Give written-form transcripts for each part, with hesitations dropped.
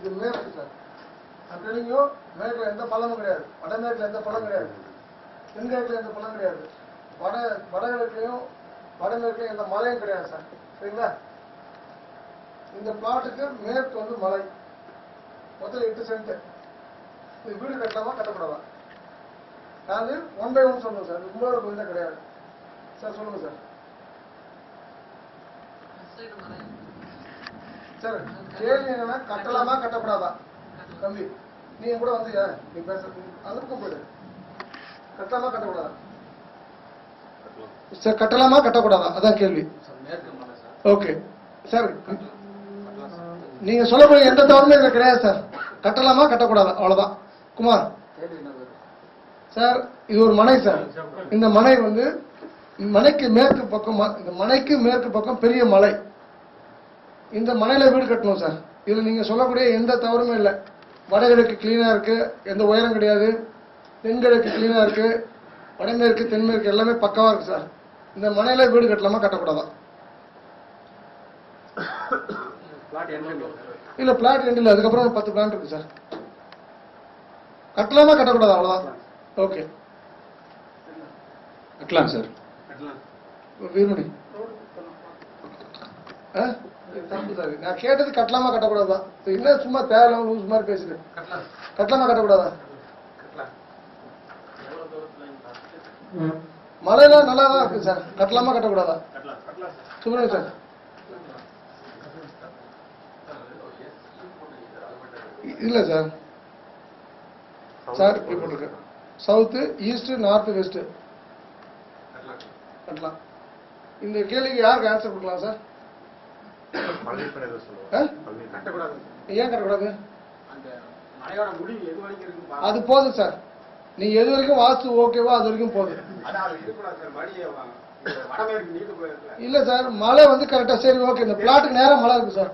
இது மேற்கு sir. I'm telling you, மேற்குல எந்த பள்ளமும் கிடையாது, வடமேற்குல எந்த பள்ளம் கிடையாது, தென்கிழக்குல எந்த பள்ளம் கிடையாது, வடகிழக்குலையும் வடமேற்குலையும் எந்த மலையும் கிடையாது சார். சரிங்களா? இந்த பிளாட்டுக்கு மேற்கு வந்து மலை, மொத்தம் 8 சென்ட். இது வீடு கட்டலாமா கட்டக்கூடாதா? அது 1 by 1 சொல்லுங்க சார். ரொம்ப ஒரு கொஞ்சம் கிடையாது சார். சொல்லுங்க சார். சார் கேள்வி என்னன்னா கட்டலாமா கட்டக்கூடாதா? தம்பி நீங்க கூட வந்து நீ பேச அதுக்கும் போயிடு. கட்டலாமா கட்டக்கூடாதா சார்? கட்டலாமா கட்டக்கூடாதா அதான் கேள்வி. ஓகே சார், நீங்க சொல்லக்கூடிய எந்த தவறுமே இதுல கிடையாது சார். கட்டலாமா கட்டக்கூடாதா அவ்வளவுதான். குமார் சார், இது ஒரு மனை சார். இந்த மனை வந்து மலைக்கு மேற்கு பக்கம், இந்த மலைக்கு மேற்கு பக்கம் பெரிய மலை. இந்த மலையில வீடு கட்டணும் சார். இதுல நீங்க சொல்லக்கூடிய எந்த தவறுமே இல்லை. வடகிழக்கு கிளீனா இருக்கு, எந்த உயரம் கிடையாது. தென்கிழக்கு கிளீனா இருக்கு, வடமேற்கு தென்மேற்கு எல்லாமே பக்காவா இருக்கு சார். இந்த மலையில வீடு கட்டலாமா கட்டக்கூடாதா? இல்ல பிளாட் எண்ட் இல்ல, அதுக்கப்புறம் 10 பிளான் இருக்கு சார். கட்டலாமா கட்டக்கூடாதா அவ்வளவுதான். ஓகே கட்டலாம் சார். வீரமணி தப்பு சார். நான் கேட்டது கட்டலாமா கட்டக்கூடாதா? என்ன சும்மா தேவையில்லாம லூஸ் மாதிரி பேசுறேன். கட்டலாமா கட்டக்கூடாதா? மழையெல்லாம் நல்லா தான் இருக்கு சார். கட்டலாமா கட்டக்கூடாதா? சுப்ரமணியம் சார். இல்ல சார். சார் இப்படி போட்டிருக்கு சவுத்து, ஈஸ்ட், நார்த், வெஸ்ட். கட்டலாம். இந்த கேள்விக்கு யாருக்கு ஆன்சர் கொடுக்கலாம் சார்? ஏன் கட்டக்கூடாது? அது போதும் சார். நீ எது வரைக்கும் வாஸ்து ஓகேவோ அது வரைக்கும் போதும். இல்ல சார், மழை வந்து கரெக்டா சரி ஓகே. இந்த பிளாட்டுக்கு நேரம் மழை இருக்கு சார்.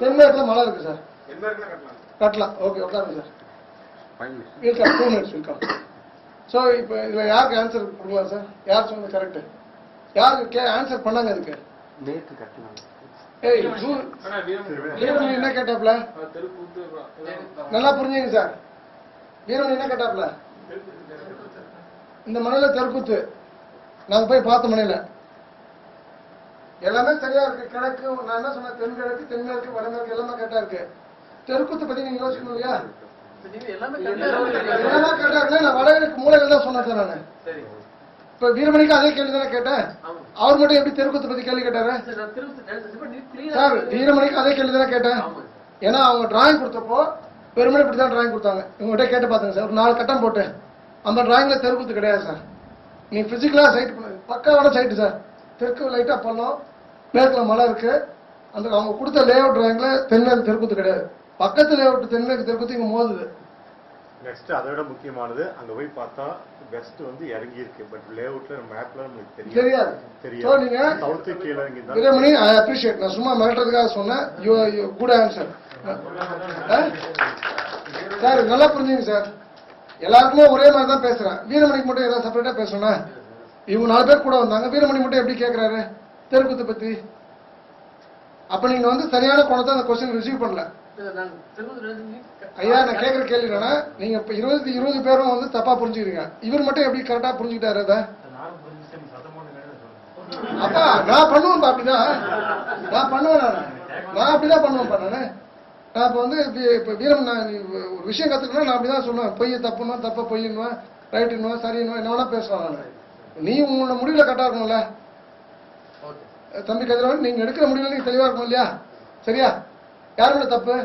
தென்மேற்குல மழை இருக்கு சார். கட்டலாம். ஓகே உட்காருங்க sir. Welcome 2 minutes welcome. So இப்போ இதுல யாருக்கு ஆன்சர் கொடுக்கலாம் சார்? யார் சொன்னது கரெக்ட்? யாருக்கு ஆன்சர் பண்ணாங்க அதுக்கு? ஏய் வீரமணி என்ன கேட்டாப்ல? நல்லா புரிஞ்சுங்க சார். வீரமணி என்ன கேட்டாப்ல? இந்த மனையில தெற்குத்து நாங்க போய் பார்த்த மனையில எல்லாமே சரியா இருக்கு. கிழக்கு நான் என்ன சொன்னேன், தென்கிழக்கு தென்மேற்கு வடமேற்கு எல்லாமே கரெக்டா இருக்கு. தெற்குத்து பத்தி நீங்க யோசிக்கணும் இல்லையா? எல்லாம் கேட்டா நான் வடகிழக்கு மூலைகள் தான் சொன்னேன் சார். நான் இப்ப வீரமணிக்கு அதே கேள்வி தானே கேட்டேன். அவர் மட்டும் எப்படி தெருக்கூத்து பத்தி கேள்வி கேட்டாரு சார்? வீரமணிக்கு அதே கேள்வி தானே கேட்டேன். ஏன்னா அவங்க டிராயிங் கொடுத்தப்போ பெருமணி இப்படி தான் டிராயிங் கொடுத்தாங்க. இவங்ககிட்ட கேட்டு பாத்துங்க சார். ஒரு 4 கட்டம் போட்டு அந்த டிராயிங்ல தெருக்கூத்து கிடையாது சார். நீ பிசிக்கலா சைட் பக்காவான சைட்டு சார். தெற்கு லைட்டா பள்ளம், மேற்குல மலை இருக்கு. அந்த அவங்க கொடுத்த லே அவுட் டிராயிங்ல தென்மேற்கு தெருக்கூத்து கிடையாது. பக்கத்து லே அவுட் தென்மேற்கு தெருக்கூத்து இங்க மோதுது. நெக்ஸ்ட் அதை விட முக்கியமானது, அங்க போய் பார்த்தா வெஸ்ட் வந்து இறங்கி இருக்கு. பட் லே அவுட்ல மேப்ல நமக்கு தெரியாது. சோ நீங்க சவுத் கீழ இறங்கி தான். Veeramani I appreciate. நான் சும்மா மிரட்டறதுக்காக சொன்னேன். You good answer sir. நல்லா புரிஞ்சுங்க சார். எல்லாருக்குமே ஒரே மாதிரி தான் பேசுறேன். வீரமணிக்கு மட்டும் ஏதாவது செப்பரேட்டா பேசணும்னா இவங்க 4 பேர் கூட வந்தாங்க. வீரமணி மட்டும் எப்படி கேட்கிறாரு தெருக்கூத்து பத்தி? அப்ப நீங்க வந்து சரியான கோணத்தை அந்த கொஸ்டின் ரிசீவ் பண்ணல. ஐயா நான் கேட்கிற கேள்வி என்னன்னா, நீங்க இப்ப 20 பேரும் வந்து தப்பா புரிஞ்சுக்கிறீங்க. இவர் மட்டும் எப்படி கரெக்டா புரிஞ்சுக்கிட்டாரு? அத அப்பா நான் பண்ணுவேன். அப்படிதான் நான் பண்ணுவேன். நான் அப்படிதான் பண்ணுவேன். நான் இப்ப வந்து இப்ப வீரம் நான் ஒரு விஷயம் கத்துக்கணும். நான் அப்படிதான் சொல்லுவேன். பொய்ய தப்புன்னா தப்ப பொய்யுன்னுவேன், ரைட்டுன்னுவேன், சரின்னுவேன், என்ன வேணா பேசுவேன் நான். நீ உங்களோட முடிவுல கரெக்டா இருக்கணும்ல தம்பி கதிரவன். நீங்க எடுக்கிற முடிவுல நீங்க தெளிவா இருக்கணும் இல்லையா? சரியா? யாரோட தப்பு?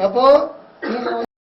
அப்போ நீங்க